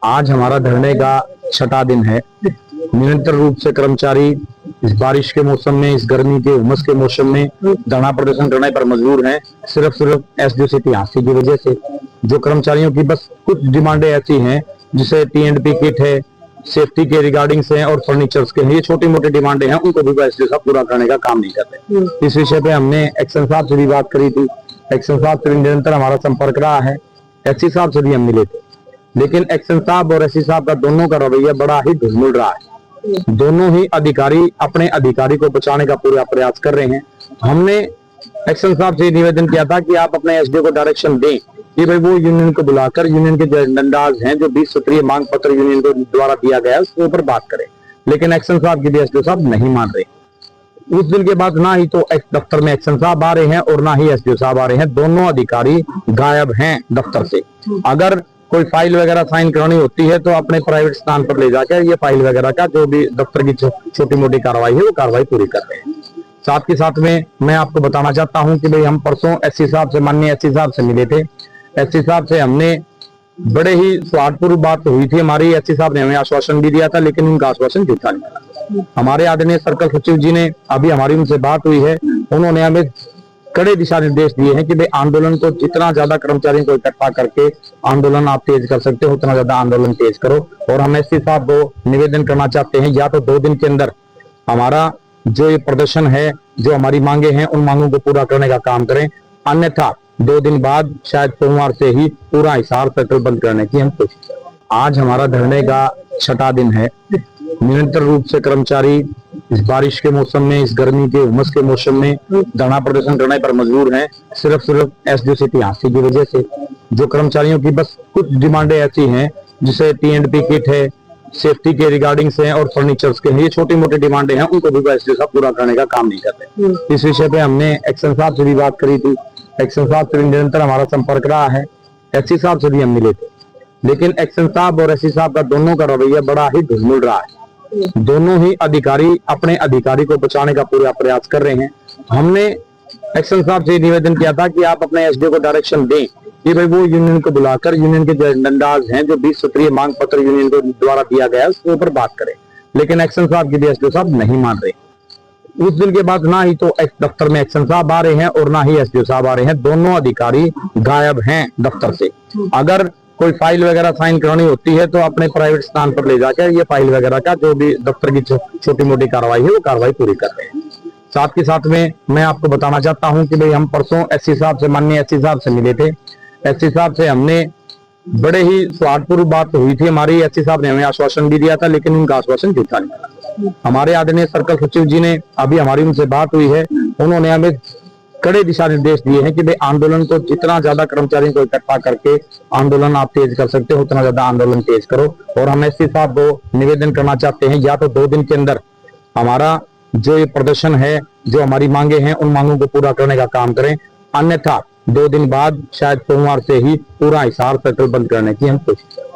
आज हमारा धरने का 6वां दिन है। निरंतर रूप से कर्मचारी इस बारिश के मौसम में, इस गर्मी के उमस के मौसम में धरना प्रदर्शन करने पर मजबूर हैं। सिर्फ एसडीओ सिटी झांसी की वजह से जो कर्मचारियों की बस कुछ डिमांडें ऐसी हैं, जैसे टी&पी किट है, सेफ्टी के रिगार्डिंग से और फर्नीचर्स के हैं, ये छोटी मोटी डिमांडें हैं, उनको भी एसडीओ साहब पूरा करने का काम नहीं करते। इस विषय पे हमने एक्शन साहब से भी बात करी थी। एक्शन साहब से निरंतर हमारा संपर्क रहा है। एससी साहब से भी हम मिले थे, लेकिन एक्शन साहब और एससी साहब का दोनों का रवैया बड़ा ही ढुलमुल रहा है। दोनों ही अधिकारी अपने अधिकारी को बचाने का पूरा प्रयास कर रहे हैं। हमने एक्शन साहब से निवेदन किया था कि आप अपने एसडीओ को डायरेक्शन दें कि भाई वो यूनियन को बुलाकर यूनियन के जो एजेंडाज हैं, जो 20 सूत्रीय मांग पत्र यूनियन को द्वारा दिया गया है, उसके ऊपर बात करें। लेकिन एक्शन साहब की भी एसडीओ साहब नहीं मान रहे। उस दिन के बाद ना ही तो दफ्तर में एक्शन साहब आ रहे हैं और ना ही एसडीओ साहब आ रहे हैं। दोनों अधिकारी गायब हैं दफ्तर से। अगर कोई फाइल वगैरह साइन करानी होती है तो अपने प्राइवेट स्थान पर ले जाकर ये फाइल वगैरह का जो भी दफ्तर की छोटी मोटी कार्रवाई है वो कार्रवाई पूरी कर रहे हैं। साथ के साथ में मैं आपको बताना चाहता हूं कि भाई हम परसों एससी साहब से, माननीय एससी साहब से मिले थे। एससी साहब से हमने बड़े ही स्वार्थपूर्ण बात हुई थी हमारी। एससी साहब ने हमें आश्वासन भी दिया था, लेकिन उनका आश्वासन झूठा निकला। हमारे आदरणीय सर्कल सचिव जी ने, अभी हमारी उनसे बात हुई है, उन्होंने हमें कड़े दिशा निर्देश दिए हैं कि भाई आंदोलन को जितना ज्यादा कर्मचारियों को इकट्ठा करके आंदोलन आप तेज कर सकते हो, उतना ज्यादा आंदोलन तेज करो। और हम एससी साहब को निवेदन करना चाहते हैं, या तो 2 दिन के अंदर हमारा जो ये प्रदर्शन है, जो हमारी मांगे हैं, उन मांगों को पूरा करने का काम करें, अन्यथा 2 दिन बाद शायद सोमवार से ही पूरा हिसार सर्कल बंद करने की हम कोशिश करें। आज हमारा धरने का 6वां दिन है। निरंतर रूप से कर्मचारी इस बारिश के मौसम में, इस गर्मी के उमस के मौसम में धरना प्रदर्शन करने पर मजबूर हैं। सिर्फ एसडीओ सिटी झांसी की वजह से जो कर्मचारियों की बस कुछ डिमांडें ऐसी हैं, जैसे टी&पी किट है, सेफ्टी के रिगार्डिंग से और फर्नीचर्स के हैं, ये छोटी मोटी डिमांडें हैं, उनको भी एसडीओ साहब पूरा करने का काम नहीं करते। इस विषय पे हमने एक्शन साहब से भी बात करी थी। एक्शन साहब से निरंतर हमारा संपर्क रहा है। एससी साहब से भी हम मिले थे, लेकिन एक्शन साहब और एससी साहब का दोनों का रवैया बड़ा ही ढुलमुल रहा है। दोनों ही अधिकारी अपने अधिकारी को बचाने का पूरा प्रयास कर रहे हैं। हमने एक्शन साहब से निवेदन किया था कि आप अपने एसडीओ को डायरेक्शन दें कि भाई वो यूनियन को बुलाकर यूनियन के जो एजेंडाज हैं, जो 20 सूत्रीय मांग पत्र यूनियन को द्वारा दिया गया है, उसके ऊपर बात करें। लेकिन एक्शन साहब की भी एसडीओ साहब नहीं मान रहे। उस दिन के बाद ना ही तो दफ्तर में एक्शन साहब आ रहे हैं और ना ही एसडीओ साहब आ रहे हैं। दोनों अधिकारी गायब हैं दफ्तर से। अगर कोई फाइल वगैरह साइन करानी होती है तो अपने प्राइवेट स्थान पर ले जाकर ये फाइल वगैरह का जो भी दफ्तर की छोटी मोटी कार्रवाई है वो कार्रवाई पूरी कर रहे हैं। साथ के साथ में मैं आपको बताना चाहता हूं कि भाई हम परसों एससी साहब से, माननीय एससी साहब से मिले थे। एससी साहब से हमने बड़े ही स्वार्थपूर्ण बात हुई थी हमारी। एससी साहब ने हमें आश्वासन भी दिया था, लेकिन उनका आश्वासन झूठा निकला। हमारे आदरणीय सर्कल सचिव जी ने, अभी हमारी उनसे बात हुई है, उन्होंने हमें कड़े दिशा निर्देश दिए हैं कि भाई आंदोलन को जितना ज्यादा कर्मचारियों को इकट्ठा करके आंदोलन आप तेज कर सकते हो, उतना ज्यादा आंदोलन तेज करो। और हम एससी साहब को निवेदन करना चाहते हैं, या तो 2 दिन के अंदर हमारा जो ये प्रदर्शन है, जो हमारी मांगे हैं, उन मांगों को पूरा करने का काम करें, अन्यथा 2 दिन बाद शायद सोमवार से ही पूरा हिसार सर्कल बंद करने की हम कोशिश करें।